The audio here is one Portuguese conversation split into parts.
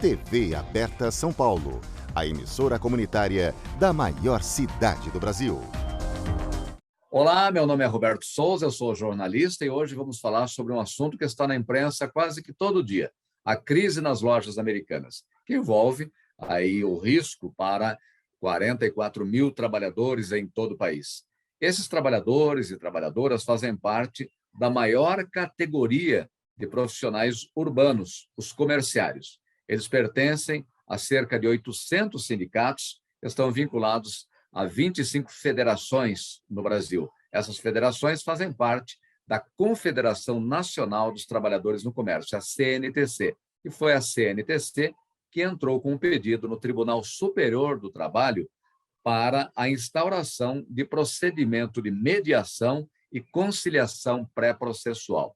TV Aberta São Paulo, a emissora comunitária da maior cidade do Brasil. Olá, meu nome é Roberto Souza, eu sou jornalista e hoje vamos falar sobre um assunto que está na imprensa quase que todo dia, a crise nas lojas americanas, que envolve aí o risco para 44 mil trabalhadores em todo o país. Esses trabalhadores e trabalhadoras fazem parte da maior categoria de profissionais urbanos, os comerciários. Eles pertencem a cerca de 800 sindicatos, estão vinculados a 25 federações no Brasil. Essas federações fazem parte da Confederação Nacional dos Trabalhadores no Comércio, a CNTC. E foi a CNTC que entrou com um pedido no Tribunal Superior do Trabalho para a instauração de procedimento de mediação e conciliação pré-processual.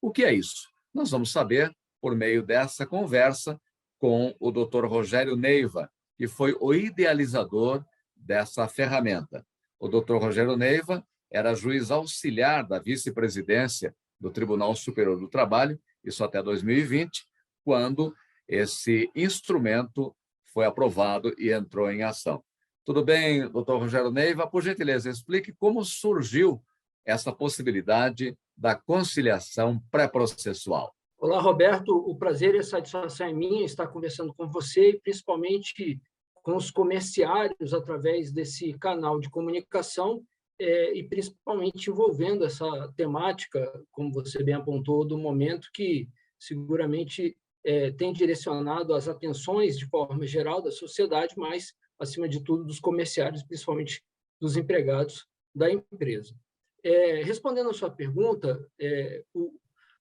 O que é isso? Nós vamos saber por meio dessa conversa com o Dr. Rogério Neiva, que foi o idealizador dessa ferramenta. O Dr. Rogério Neiva era juiz auxiliar da vice-presidência do Tribunal Superior do Trabalho, isso até 2020, quando esse instrumento foi aprovado e entrou em ação. Tudo bem, doutor Rogério Neiva? Por gentileza, explique como surgiu essa possibilidade da conciliação pré-processual. Olá, Roberto. O prazer e a satisfação é minha estar conversando com você e principalmente com os comerciários através desse canal de comunicação e principalmente envolvendo essa temática, como você bem apontou, do momento que seguramente tem direcionado as atenções de forma geral da sociedade, mas, acima de tudo, dos comerciários, principalmente dos empregados da empresa. Respondendo à sua pergunta,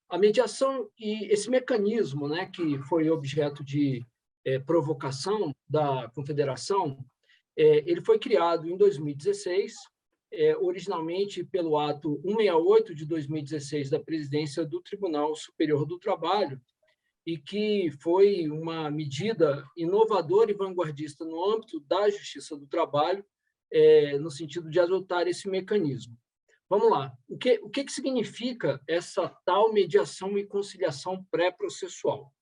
a mediação e esse mecanismo, né, que foi objeto de provocação da Confederação, ele foi criado em 2016, originalmente pelo ato 168 de 2016 da Presidência do Tribunal Superior do Trabalho, e que foi uma medida inovadora e vanguardista no âmbito da Justiça do Trabalho, no sentido de adotar esse mecanismo. Vamos lá. O que significa essa tal mediação e conciliação pré-processual?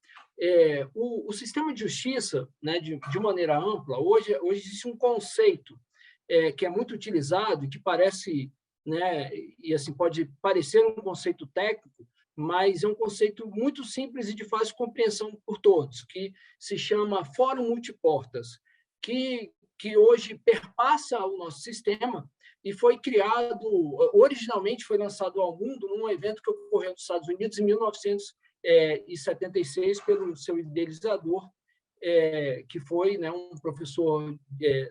O sistema de justiça, né, de maneira ampla, hoje existe um conceito que é muito utilizado e que parece, né, e assim pode parecer um conceito técnico, mas é um conceito muito simples e de fácil compreensão por todos, que se chama Fórum Multiportas, que hoje perpassa o nosso sistema e foi criado, originalmente foi lançado ao mundo num evento que ocorreu nos Estados Unidos em 1976 pelo seu idealizador, que foi, né, um professor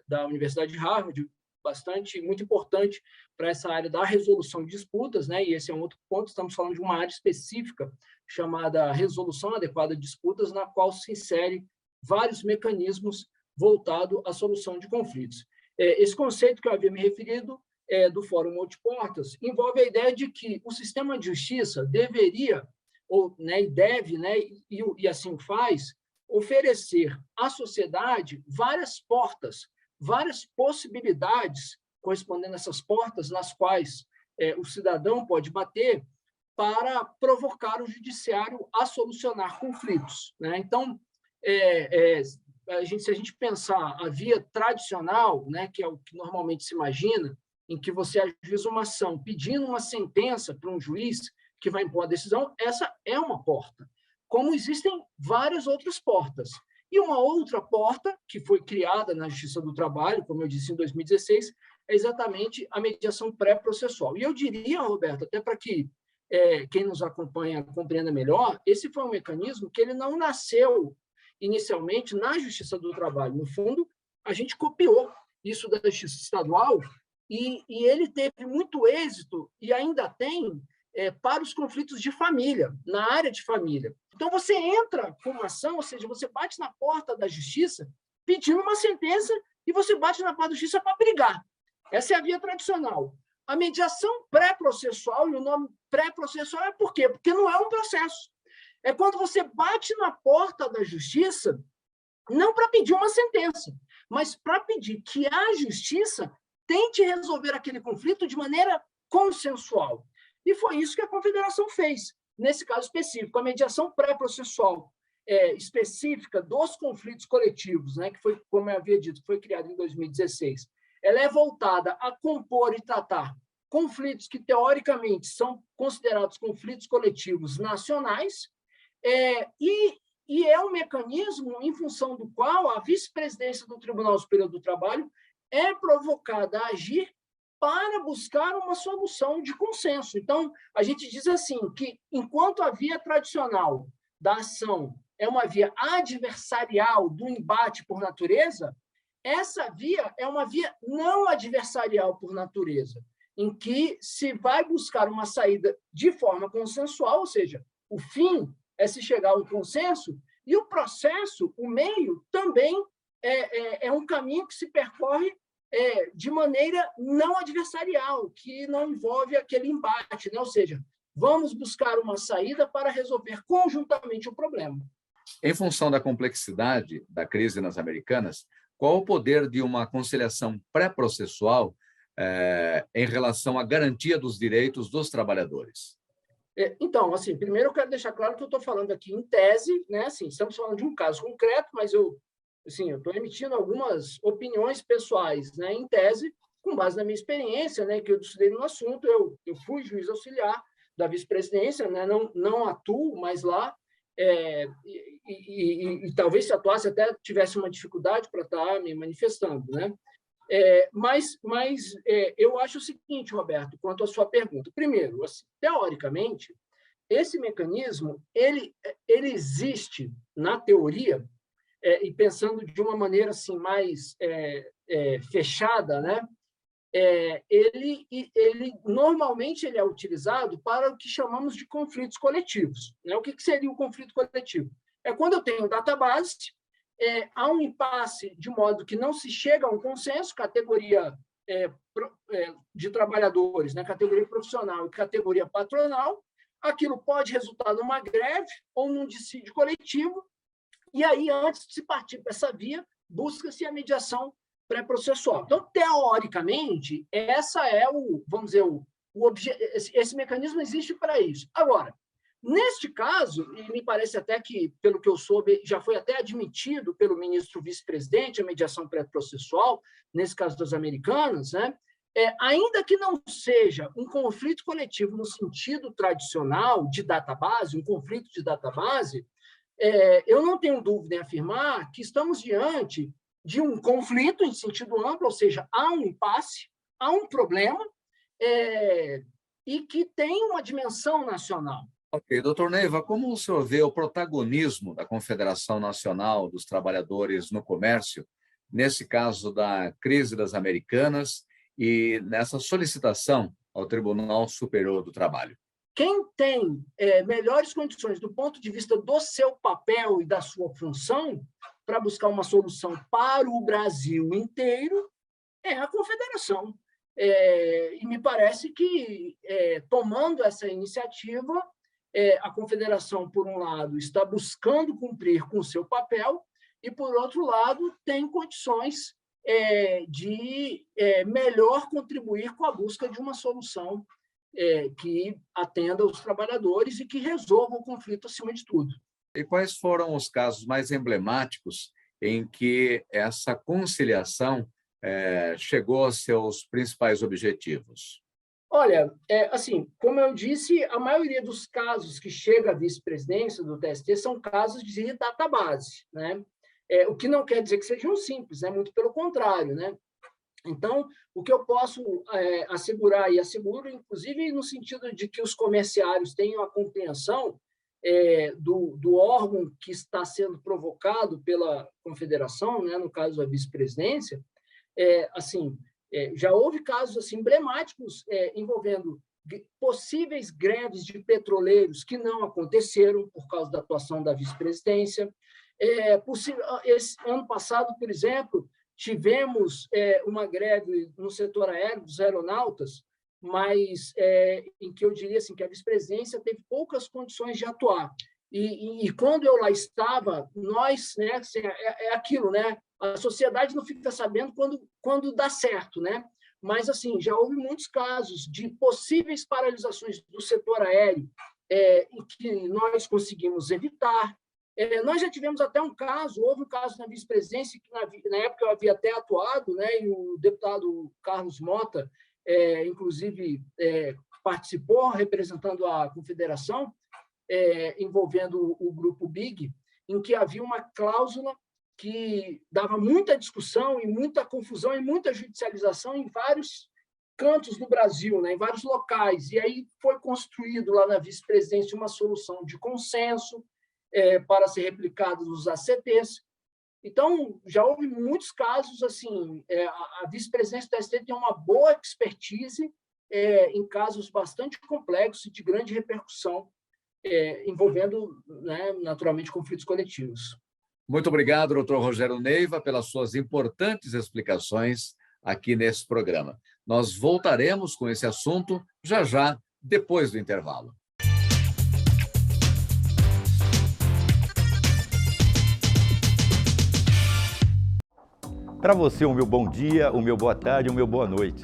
da Universidade de Harvard, muito importante para essa área da resolução de disputas, né? E esse é um outro ponto, estamos falando de uma área específica chamada resolução adequada de disputas, na qual se insere vários mecanismos voltados à solução de conflitos. Esse conceito que eu havia me referido, do Fórum Multiportas, envolve a ideia de que o sistema de justiça deveria, né, e deve, né, e assim faz, oferecer à sociedade várias portas, várias possibilidades, correspondendo a essas portas nas quais o cidadão pode bater para provocar o judiciário a solucionar conflitos, né? Então, se a gente pensar a via tradicional, né, que é o que normalmente se imagina, em que você ajuiza uma ação pedindo uma sentença para um juiz que vai impor a decisão, essa é uma porta. Como existem várias outras portas. E uma outra porta, que foi criada na Justiça do Trabalho, como eu disse, em 2016, é exatamente a mediação pré-processual. E eu diria, Roberto, até para que quem nos acompanha compreenda melhor, esse foi um mecanismo que ele não nasceu inicialmente na Justiça do Trabalho. No fundo, a gente copiou isso da Justiça Estadual e ele teve muito êxito, e ainda tem, para os conflitos de família, na área de família. Então, você entra com uma ação, ou seja, você bate na porta da justiça pedindo uma sentença e você bate na porta da justiça para brigar. Essa é a via tradicional. A mediação pré-processual, e o nome pré-processual é por quê? Porque não é um processo. É quando você bate na porta da justiça, não para pedir uma sentença, mas para pedir que a justiça tente resolver aquele conflito de maneira consensual. E foi isso que a Confederação fez, nesse caso específico, a mediação pré-processual. específica dos conflitos coletivos, né, que foi, como eu havia dito, foi criada em 2016. Ela é voltada a compor e tratar conflitos que, teoricamente, são considerados conflitos coletivos nacionais, e é um mecanismo em função do qual a vice-presidência do Tribunal Superior do Trabalho é provocada a agir para buscar uma solução de consenso. Então, a gente diz assim, que enquanto a via tradicional da ação é uma via adversarial do embate por natureza, essa via é uma via não adversarial por natureza, em que se vai buscar uma saída de forma consensual, ou seja, o fim é se chegar a um consenso, e o processo, o meio, também é um caminho que se percorre de maneira não adversarial, que não envolve aquele embate, né? Ou seja, vamos buscar uma saída para resolver conjuntamente o problema. Em função da complexidade da crise nas Americanas, qual o poder de uma conciliação pré-processual em relação à garantia dos direitos dos trabalhadores? Então, assim, primeiro eu quero deixar claro que eu estou falando aqui em tese, né? Assim, estamos falando de um caso concreto, mas eu estou emitindo algumas opiniões pessoais, né, em tese, com base na minha experiência, né, que eu estudei no assunto. Eu fui juiz auxiliar da vice-presidência, né, não atuo mais lá, e talvez se atuasse até tivesse uma dificuldade para estar me manifestando, né? Mas eu acho o seguinte, Roberto, quanto à sua pergunta. Primeiro, assim, teoricamente, esse mecanismo ele existe na teoria, e pensando de uma maneira assim mais fechada, né? Ele normalmente ele é utilizado para o que chamamos de conflitos coletivos, né? O que seria o conflito coletivo? É quando eu tenho database, há um impasse de modo que não se chega a um consenso, categoria de trabalhadores, né? Categoria profissional e categoria patronal, aquilo pode resultar numa greve ou num dissídio coletivo, e aí, antes de se partir para essa via, busca-se a mediação pré-processual. Então, teoricamente, essa é vamos dizer, esse mecanismo existe para isso. Agora, neste caso, e me parece até que, pelo que eu soube, já foi até admitido pelo ministro vice-presidente a mediação pré-processual, nesse caso das Americanas, né? Ainda que não seja um conflito coletivo no sentido tradicional de database, um conflito de database, eu não tenho dúvida em afirmar que estamos diante de um conflito em sentido amplo, ou seja, há um impasse, há um problema, e que tem uma dimensão nacional. Ok, doutor Neiva, como o senhor vê o protagonismo da Confederação Nacional dos Trabalhadores no Comércio, nesse caso da crise das Americanas e nessa solicitação ao Tribunal Superior do Trabalho? Quem tem melhores condições do ponto de vista do seu papel e da sua função para buscar uma solução para o Brasil inteiro é a Confederação. E me parece que, tomando essa iniciativa, a Confederação, por um lado, está buscando cumprir com o seu papel e, por outro lado, tem condições de melhor contribuir com a busca de uma solução que atenda os trabalhadores e que resolva o conflito acima de tudo. E quais foram os casos mais emblemáticos em que essa conciliação chegou aos seus principais objetivos? Olha, assim, como eu disse, a maioria dos casos que chega à vice-presidência do TST são casos de database, né? O que não quer dizer que sejam simples, né? Muito pelo contrário, né? Então, o que eu posso assegurar, e asseguro, inclusive, no sentido de que os comerciários tenham a compreensão do órgão que está sendo provocado pela Confederação, né, no caso, a vice-presidência, assim, já houve casos assim, emblemáticos envolvendo possíveis greves de petroleiros que não aconteceram por causa da atuação da vice-presidência. Esse ano passado, por exemplo, tivemos uma greve no setor aéreo dos aeronautas, mas em que eu diria assim, que a vice-presidência teve poucas condições de atuar. E quando eu lá estava, nós, né, assim, aquilo, né? A sociedade não fica sabendo quando dá certo, né? Mas assim, já houve muitos casos de possíveis paralisações do setor aéreo em que nós conseguimos evitar. Nós já tivemos até houve um caso na vice-presidência, que na época eu havia até atuado, né, e o deputado Carlos Mota, inclusive, participou, representando a confederação, envolvendo o grupo BIG, em que havia uma cláusula que dava muita discussão e muita confusão e muita judicialização em vários cantos do Brasil, né, em vários locais. E aí foi construído lá na vice-presidência uma solução de consenso para ser replicado nos ACTs. Então, já houve muitos casos assim. A vice-presidência do STF tem uma boa expertise em casos bastante complexos e de grande repercussão, envolvendo, né, naturalmente, conflitos coletivos. Muito obrigado, doutor Rogério Neiva, pelas suas importantes explicações aqui nesse programa. Nós voltaremos com esse assunto já, depois do intervalo. Para você, o meu bom dia, o meu boa tarde, o meu boa noite.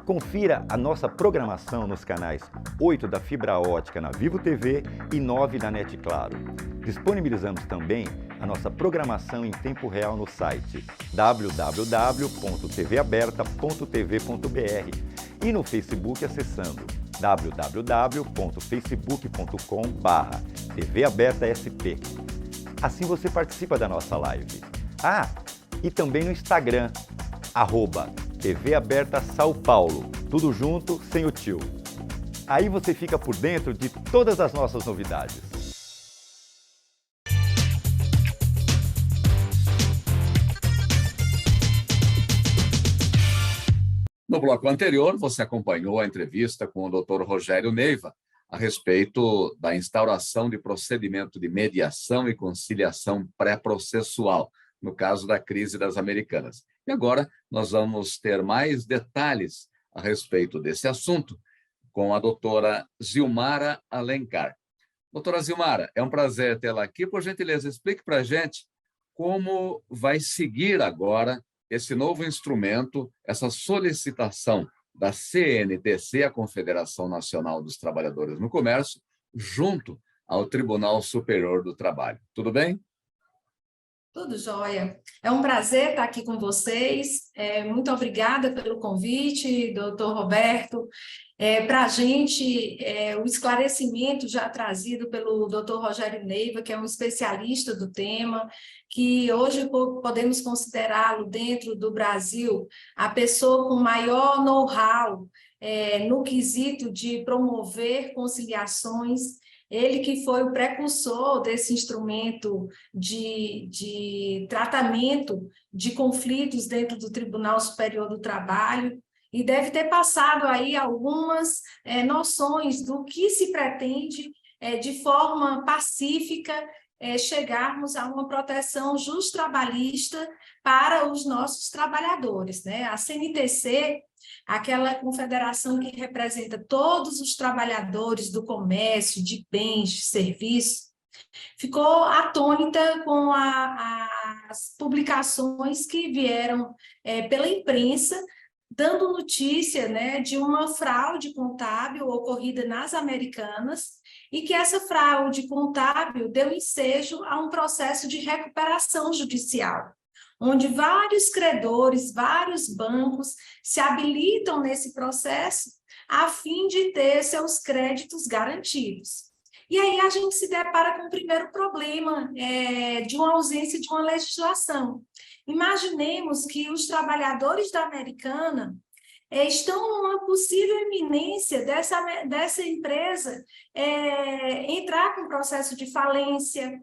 Confira a nossa programação nos canais 8 da Fibra Ótica na Vivo TV e 9 da NET Claro. Disponibilizamos também a nossa programação em tempo real no site www.tvaberta.tv.br e no Facebook acessando www.facebook.com/TVAbertaSP. Assim você participa da nossa live. E também no Instagram, @TV Aberta São Paulo, tudo junto, sem o tio. Aí você fica por dentro de todas as nossas novidades. No bloco anterior, você acompanhou a entrevista com o Dr. Rogério Neiva a respeito da instauração de procedimento de mediação e conciliação pré-processual, no caso da crise das Americanas. E agora nós vamos ter mais detalhes a respeito desse assunto com a doutora Zilmara Alencar. Doutora Zilmara, é um prazer tê-la aqui. Por gentileza, explique para a gente como vai seguir agora esse novo instrumento, essa solicitação da CNTC, a Confederação Nacional dos Trabalhadores no Comércio, junto ao Tribunal Superior do Trabalho. Tudo bem? Tudo jóia. É um prazer estar aqui com vocês. Muito obrigada pelo convite, doutor Roberto. Para a gente, o esclarecimento já trazido pelo doutor Rogério Neiva, que é um especialista do tema, que hoje podemos considerá-lo dentro do Brasil a pessoa com maior know-how no quesito de promover conciliações. Ele que foi o precursor desse instrumento de tratamento de conflitos dentro do Tribunal Superior do Trabalho, e deve ter passado aí algumas noções do que se pretende, de forma pacífica, chegarmos a uma proteção justo-trabalhista para os nossos trabalhadores, né? A CNTC, aquela confederação que representa todos os trabalhadores do comércio, de bens, de serviços, ficou atônita com as publicações que vieram pela imprensa, dando notícia, né, de uma fraude contábil ocorrida nas Americanas, e que essa fraude contábil deu ensejo a um processo de recuperação judicial, onde vários credores, vários bancos se habilitam nesse processo a fim de ter seus créditos garantidos. E aí a gente se depara com o primeiro problema de uma ausência de uma legislação. Imaginemos que os trabalhadores da Americana estão numa possível iminência dessa empresa entrar com processo de falência,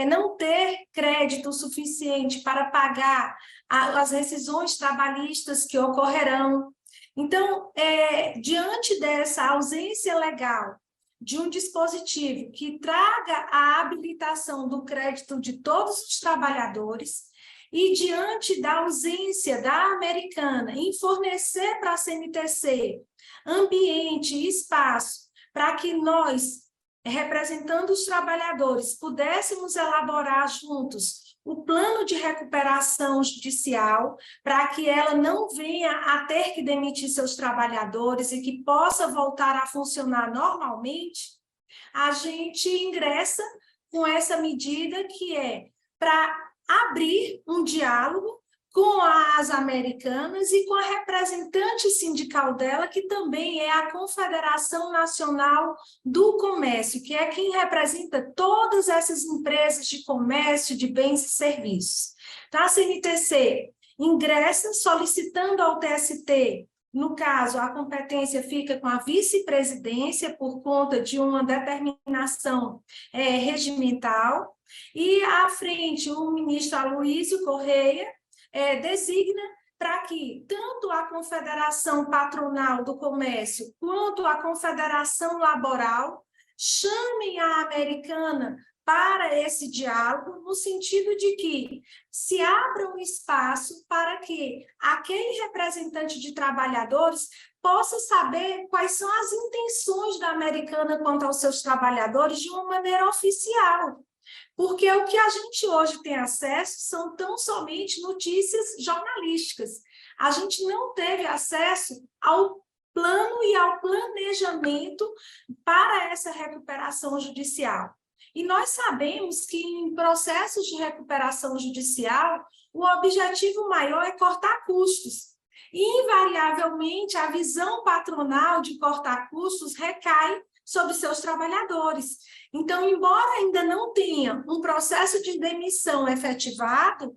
não ter crédito suficiente para pagar as rescisões trabalhistas que ocorrerão. Então, diante dessa ausência legal de um dispositivo que traga a habilitação do crédito de todos os trabalhadores, e diante da ausência da Americana em fornecer para a CNTC ambiente e espaço para que nós, representando os trabalhadores, pudéssemos elaborar juntos o plano de recuperação judicial para que ela não venha a ter que demitir seus trabalhadores e que possa voltar a funcionar normalmente, a gente ingressa com essa medida que é para abrir um diálogo com as Americanas e com a representante sindical dela, que também é a Confederação Nacional do Comércio, que é quem representa todas essas empresas de comércio, de bens e serviços. Então, a CNTC ingressa solicitando ao TST, no caso, a competência fica com a vice-presidência por conta de uma determinação regimental, e à frente o ministro Aloysio Correia designa para que tanto a Confederação Patronal do Comércio quanto a Confederação Laboral chamem a Americana para esse diálogo, no sentido de que se abra um espaço para que aquele representante de trabalhadores possa saber quais são as intenções da Americana quanto aos seus trabalhadores de uma maneira oficial. Porque o que a gente hoje tem acesso são tão somente notícias jornalísticas. A gente não teve acesso ao plano e ao planejamento para essa recuperação judicial. E nós sabemos que em processos de recuperação judicial, o objetivo maior é cortar custos. E, invariavelmente, a visão patronal de cortar custos recai sobre seus trabalhadores. Então, embora ainda não tenha um processo de demissão efetivado,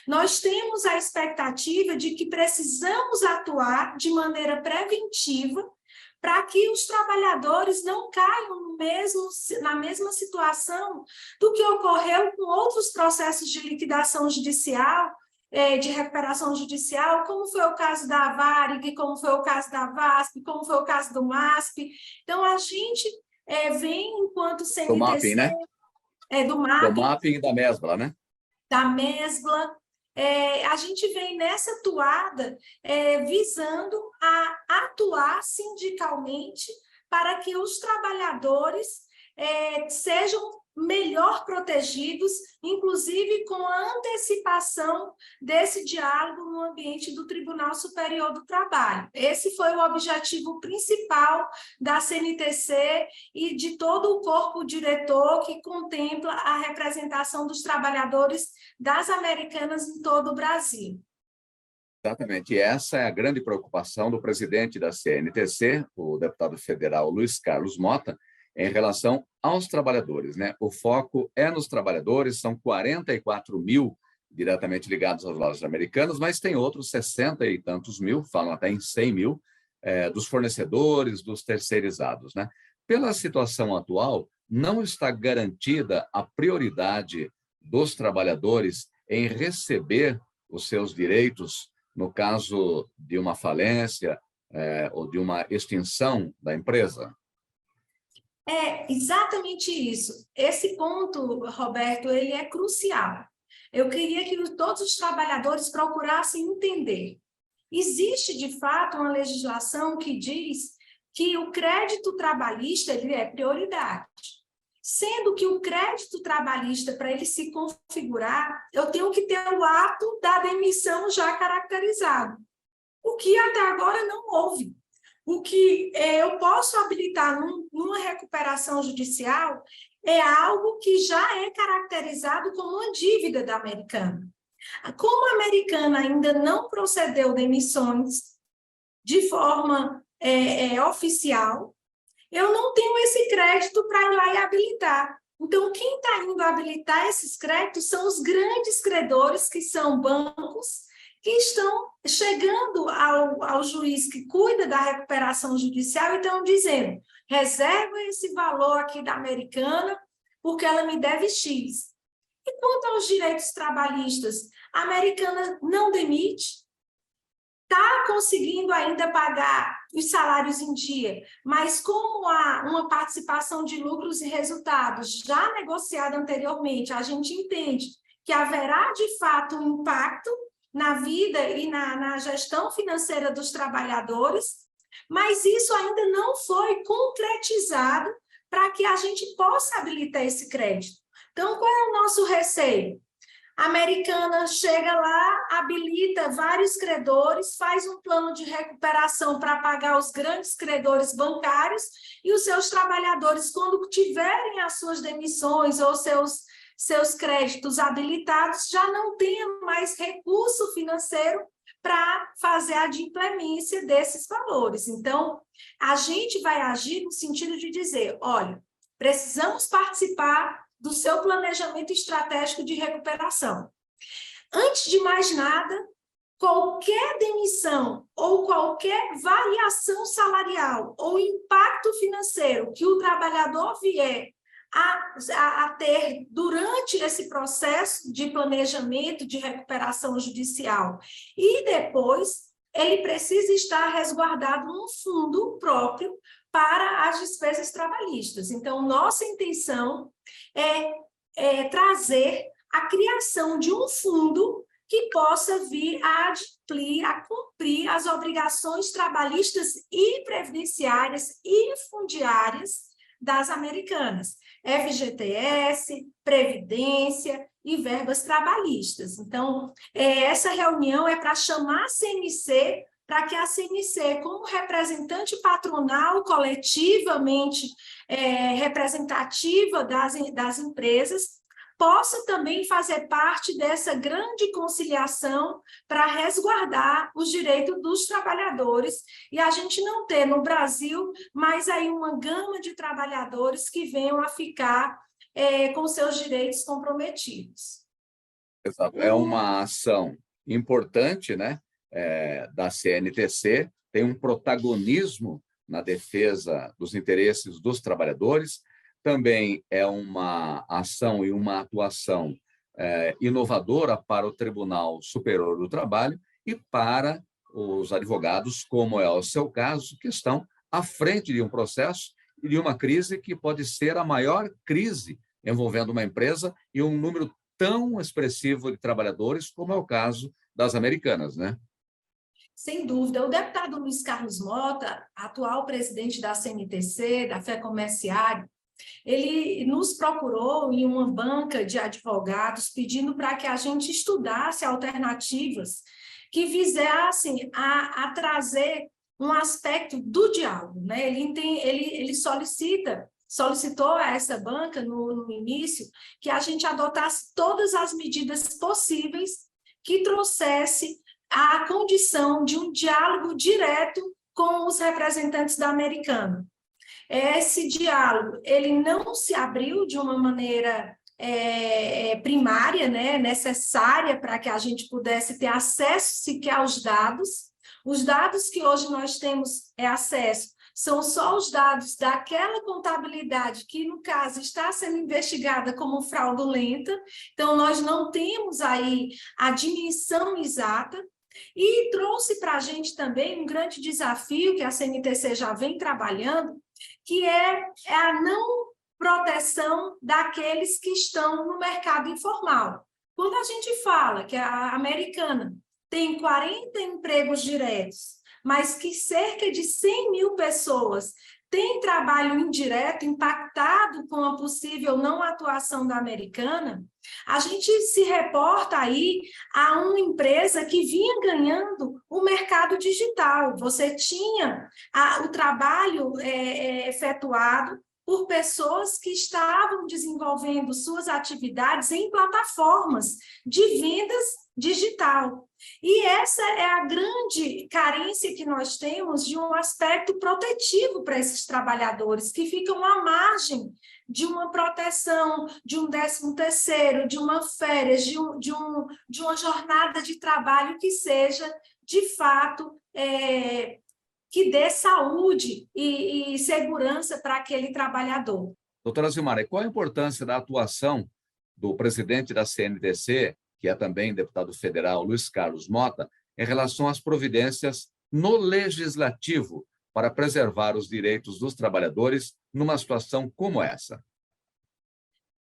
nós temos a expectativa de que precisamos atuar de maneira preventiva para que os trabalhadores não caiam na mesma situação do que ocorreu com outros processos de liquidação judicial, de recuperação judicial, como foi o caso da Varig, como foi o caso da VASP, como foi o caso do MASP. Então, a gente vem, enquanto CNTC... Do mapping, né? Do mapping. Do mapping e da Mesbla, né? Da Mesbla. A gente vem nessa toada visando a atuar sindicalmente para que os trabalhadores sejam melhor protegidos, inclusive com a antecipação desse diálogo no ambiente do Tribunal Superior do Trabalho. Esse foi o objetivo principal da CNTC e de todo o corpo diretor que contempla a representação dos trabalhadores das Americanas em todo o Brasil. Exatamente. E essa é a grande preocupação do presidente da CNTC, o deputado federal Luiz Carlos Mota, em relação aos trabalhadores, né? O foco é nos trabalhadores, são 44 mil diretamente ligados às lojas americanas, mas tem outros 60 e tantos mil, falam até em 100 mil, dos fornecedores, dos terceirizados, né? Pela situação atual, não está garantida a prioridade dos trabalhadores em receber os seus direitos no caso de uma falência ou de uma extinção da empresa? É exatamente isso. Esse ponto, Roberto, ele é crucial. Eu queria que todos os trabalhadores procurassem entender. Existe, de fato, uma legislação que diz que o crédito trabalhista ele é prioridade. Sendo que o crédito trabalhista, para ele se configurar, eu tenho que ter o ato da demissão já caracterizado, o que até agora não houve. O que eu posso habilitar numa recuperação judicial é algo que já é caracterizado como uma dívida da Americana. Como a Americana ainda não procedeu demissões de forma oficial, eu não tenho esse crédito para ir lá e habilitar. Então, quem está indo habilitar esses créditos são os grandes credores, que são bancos, que estão chegando ao juiz que cuida da recuperação judicial e estão dizendo: reserva esse valor aqui da Americana, porque ela me deve X. E quanto aos direitos trabalhistas, a Americana não demite, está conseguindo ainda pagar os salários em dia, mas como há uma participação de lucros e resultados já negociada anteriormente, a gente entende que haverá, de fato, um impacto na vida e na gestão financeira dos trabalhadores, mas isso ainda não foi concretizado para que a gente possa habilitar esse crédito. Então, qual é o nosso receio? A Americana chega lá, habilita vários credores, faz um plano de recuperação para pagar os grandes credores bancários e os seus trabalhadores, quando tiverem as suas demissões ou seus créditos habilitados, já não tenham mais recurso financeiro para fazer a adimplência desses valores. Então, a gente vai agir no sentido de dizer, olha, precisamos participar do seu planejamento estratégico de recuperação. Antes de mais nada, qualquer demissão ou qualquer variação salarial ou impacto financeiro que o trabalhador vier a ter durante esse processo de planejamento de recuperação judicial e depois, ele precisa estar resguardado num fundo próprio para as despesas trabalhistas. Então, nossa intenção é trazer a criação de um fundo que possa vir a cumprir as obrigações trabalhistas e previdenciárias e fundiárias das Americanas, FGTS, Previdência e verbas trabalhistas. Então, essa reunião é para chamar a CNC, para que a CNC, como representante patronal coletivamente representativa das empresas, possa também fazer parte dessa grande conciliação para resguardar os direitos dos trabalhadores e a gente não ter no Brasil mais aí uma gama de trabalhadores que venham a ficar com seus direitos comprometidos. Exato. É uma ação importante, né, da CNTC, tem um protagonismo na defesa dos interesses dos trabalhadores, também é uma ação e uma atuação inovadora para o Tribunal Superior do Trabalho e para os advogados, como é o seu caso, que estão à frente de um processo e de uma crise que pode ser a maior crise envolvendo uma empresa e um número tão expressivo de trabalhadores, como é o caso das Americanas, né? Sem dúvida. O deputado Luiz Carlos Mota, atual presidente da CNTC, da FEComércio, ele nos procurou em uma banca de advogados pedindo para que a gente estudasse alternativas que visassem a trazer um aspecto do diálogo, né? Ele solicitou a essa banca no início que a gente adotasse todas as medidas possíveis que trouxesse a condição de um diálogo direto com os representantes da Americana. Esse diálogo ele não se abriu de uma maneira primária, né, necessária para que a gente pudesse ter acesso sequer aos dados. Os dados que hoje nós temos acesso são só os dados daquela contabilidade que, no caso, está sendo investigada como fraudulenta. Então, nós não temos aí a dimensão exata. E trouxe para a gente também um grande desafio que a CNTC já vem trabalhando, que é a não proteção daqueles que estão no mercado informal. Quando a gente fala que a Americana tem 40 empregos diretos, mas que cerca de 100 mil pessoas têm trabalho indireto impactado com a possível não atuação da Americana, a gente se reporta aí a uma empresa que vinha ganhando o mercado digital. Você tinha o trabalho efetuado por pessoas que estavam desenvolvendo suas atividades em plataformas de vendas digital. E essa é a grande carência que nós temos de um aspecto protetivo para esses trabalhadores, que ficam à margem de uma proteção, de um 13º, de uma férias, de uma jornada de trabalho que seja, de fato, que dê saúde e segurança para aquele trabalhador. Doutora Zilmara, qual a importância da atuação do presidente da CNTC, que é também deputado federal, Luiz Carlos Mota, em relação às providências no legislativo para preservar os direitos dos trabalhadores numa situação como essa?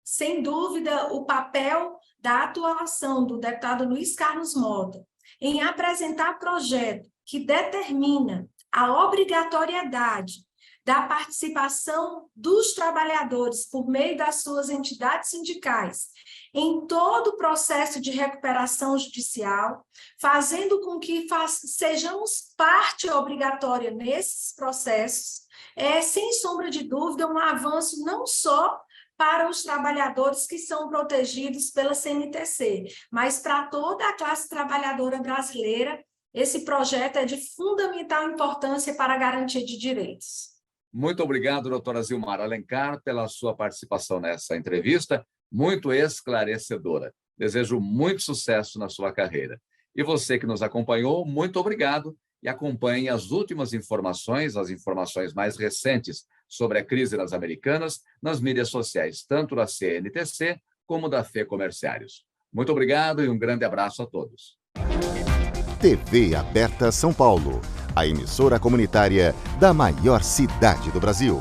Sem dúvida, o papel da atuação do deputado Luiz Carlos Mota em apresentar projeto que determina a obrigatoriedade da participação dos trabalhadores por meio das suas entidades sindicais em todo o processo de recuperação judicial, fazendo com que sejamos parte obrigatória nesses processos, sem sombra de dúvida, um avanço não só para os trabalhadores que são protegidos pela CNTC, mas para toda a classe trabalhadora brasileira. Esse projeto é de fundamental importância para a garantia de direitos. Muito obrigado, doutora Zilmar Alencar, pela sua participação nessa entrevista, muito esclarecedora. Desejo muito sucesso na sua carreira. E você que nos acompanhou, muito obrigado e acompanhe as últimas informações, as informações mais recentes sobre a crise nas Americanas, nas mídias sociais, tanto da CNTC como da FEComérciários. Muito obrigado e um grande abraço a todos. TV Aberta São Paulo, a emissora comunitária da maior cidade do Brasil.